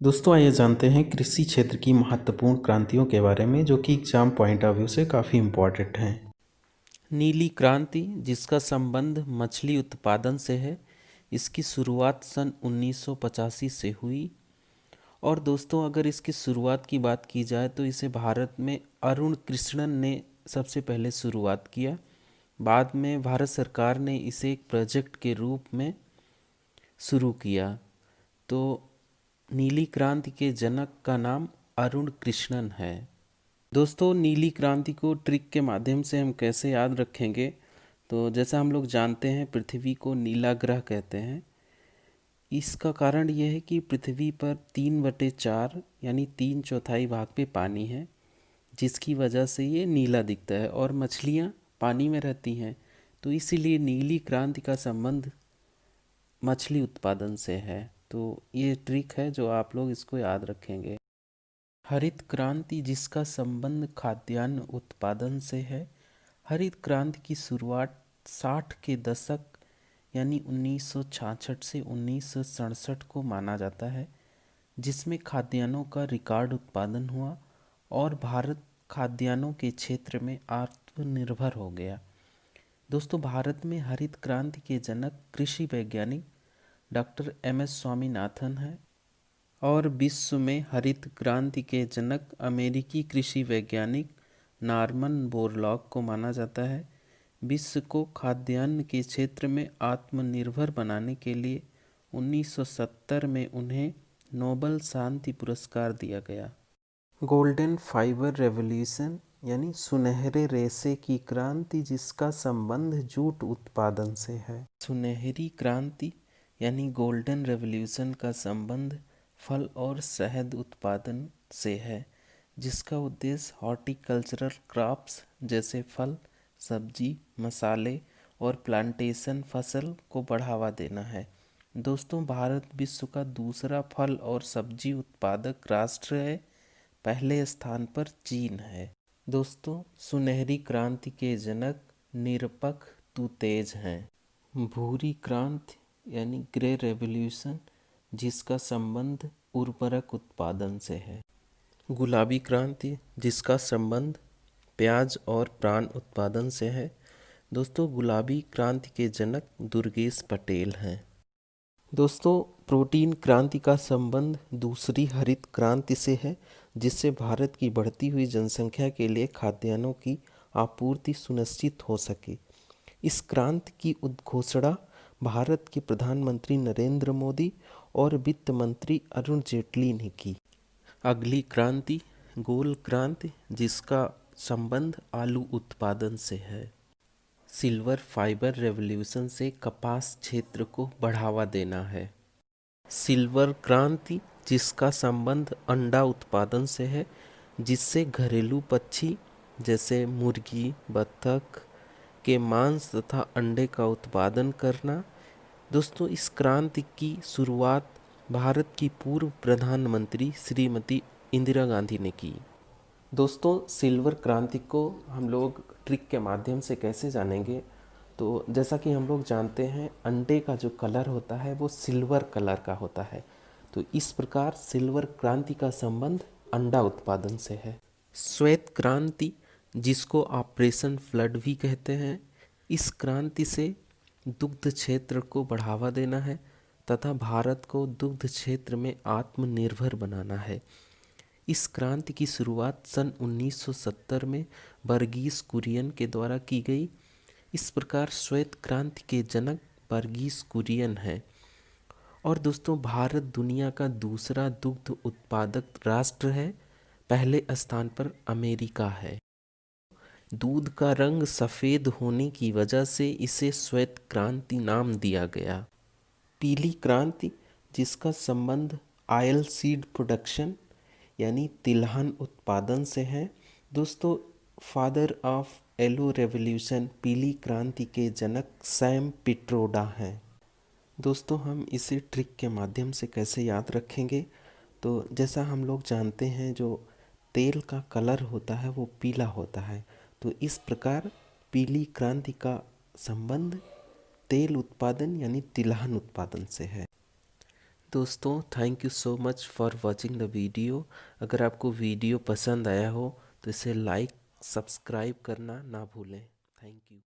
दोस्तों आइए जानते हैं कृषि क्षेत्र की महत्वपूर्ण क्रांतियों के बारे में जो कि एग्जाम पॉइंट ऑफ व्यू से काफ़ी इम्पोर्टेंट हैं। नीली क्रांति जिसका संबंध मछली उत्पादन से है, इसकी शुरुआत सन 1985 से हुई। और दोस्तों अगर इसकी शुरुआत की बात की जाए तो इसे भारत में अरुण कृष्णन ने सबसे पहले शुरुआत किया। बाद में भारत सरकार ने इसे एक प्रोजेक्ट के रूप में शुरू किया। तो नीली क्रांति के जनक का नाम अरुण कृष्णन है। दोस्तों नीली क्रांति को ट्रिक के माध्यम से हम कैसे याद रखेंगे, तो जैसा हम लोग जानते हैं पृथ्वी को नीला ग्रह कहते हैं। इसका कारण यह है कि पृथ्वी पर 3/4 यानी 3/4 भाग पे पानी है, जिसकी वजह से ये नीला दिखता है और मछलियाँ पानी में रहती हैं। तो इसीलिए नीली क्रांति का संबंध मछली उत्पादन से है। तो ये ट्रिक है जो आप लोग इसको याद रखेंगे। हरित क्रांति जिसका संबंध खाद्यान्न उत्पादन से है। हरित क्रांति की शुरुआत 60 के दशक यानी 1966 से 1967 को माना जाता है, जिसमें खाद्यान्नों का रिकॉर्ड उत्पादन हुआ और भारत खाद्यान्नों के क्षेत्र में आत्मनिर्भर हो गया। दोस्तों भारत में हरित क्रांति के जनक कृषि वैज्ञानिक डॉक्टर एम.एस. स्वामीनाथन हैं और विश्व में हरित क्रांति के जनक अमेरिकी कृषि वैज्ञानिक नॉर्मन बोरलॉग को माना जाता है। विश्व को खाद्यान्न के क्षेत्र में आत्मनिर्भर बनाने के लिए 1970 में उन्हें नोबेल शांति पुरस्कार दिया गया। गोल्डन फाइबर रेवोल्यूशन यानी सुनहरे रेशे की क्रांति जिसका संबंध जूट उत्पादन से है। सुनहरी क्रांति यानी गोल्डन रेवोल्यूशन का संबंध फल और शहद उत्पादन से है, जिसका उद्देश्य हॉर्टिकल्चरल क्रॉप्स जैसे फल, सब्जी, मसाले और प्लांटेशन फसल को बढ़ावा देना है। दोस्तों भारत विश्व का दूसरा फल और सब्जी उत्पादक राष्ट्र है। पहले स्थान पर चीन है। दोस्तों सुनहरी क्रांति के जनक निरपक तुतेज हैं। भूरी क्रांति यानी ग्रे रेवोल्यूशन जिसका संबंध उर्वरक उत्पादन से है। गुलाबी क्रांति जिसका संबंध प्याज और प्राण उत्पादन से है। दोस्तों गुलाबी क्रांति के जनक दुर्गेश पटेल हैं। दोस्तों प्रोटीन क्रांति का संबंध दूसरी हरित क्रांति से है, जिससे भारत की बढ़ती हुई जनसंख्या के लिए खाद्यान्नों की आपूर्ति सुनिश्चित हो सके। इस क्रांति की उद्घोषणा भारत के प्रधानमंत्री नरेंद्र मोदी और वित्त मंत्री अरुण जेटली ने की। अगली क्रांति गोल क्रांति जिसका संबंध आलू उत्पादन से है। सिल्वर फाइबर रेवोल्यूशन से कपास क्षेत्र को बढ़ावा देना है। सिल्वर क्रांति जिसका संबंध अंडा उत्पादन से है, जिससे घरेलू पक्षी जैसे मुर्गी, बत्तख के मांस तथा अंडे का उत्पादन करना। दोस्तों इस क्रांति की शुरुआत भारत की पूर्व प्रधानमंत्री श्रीमती इंदिरा गांधी ने की। दोस्तों सिल्वर क्रांति को हम लोग ट्रिक के माध्यम से कैसे जानेंगे, तो जैसा कि हम लोग जानते हैं अंडे का जो कलर होता है वो सिल्वर कलर का होता है। तो इस प्रकार सिल्वर क्रांति का संबंध अंडा उत्पादन से है। श्वेत क्रांति जिसको ऑपरेशन फ्लड भी कहते हैं, इस क्रांति से दुग्ध क्षेत्र को बढ़ावा देना है तथा भारत को दुग्ध क्षेत्र में आत्मनिर्भर बनाना है। इस क्रांति की शुरुआत सन 1970 में वर्गीस कुरियन के द्वारा की गई। इस प्रकार श्वेत क्रांति के जनक वर्गीस कुरियन है। और दोस्तों भारत दुनिया का दूसरा दुग्ध उत्पादक राष्ट्र है। पहले स्थान पर अमेरिका है। दूध का रंग सफ़ेद होने की वजह से इसे श्वेत क्रांति नाम दिया गया। पीली क्रांति जिसका संबंध ऑयल सीड प्रोडक्शन यानी तिलहन उत्पादन से है। दोस्तों फादर ऑफ येलो रेवोल्यूशन पीली क्रांति के जनक सैम पिट्रोडा हैं। दोस्तों हम इसे ट्रिक के माध्यम से कैसे याद रखेंगे, तो जैसा हम लोग जानते हैं जो तेल का कलर होता है वो पीला होता है। तो इस प्रकार पीली क्रांति का संबंध तेल उत्पादन यानी तिलहन उत्पादन से है। दोस्तों, thank you so much for watching the video. अगर आपको वीडियो पसंद आया हो तो इसे लाइक सब्सक्राइब करना ना भूलें। Thank you.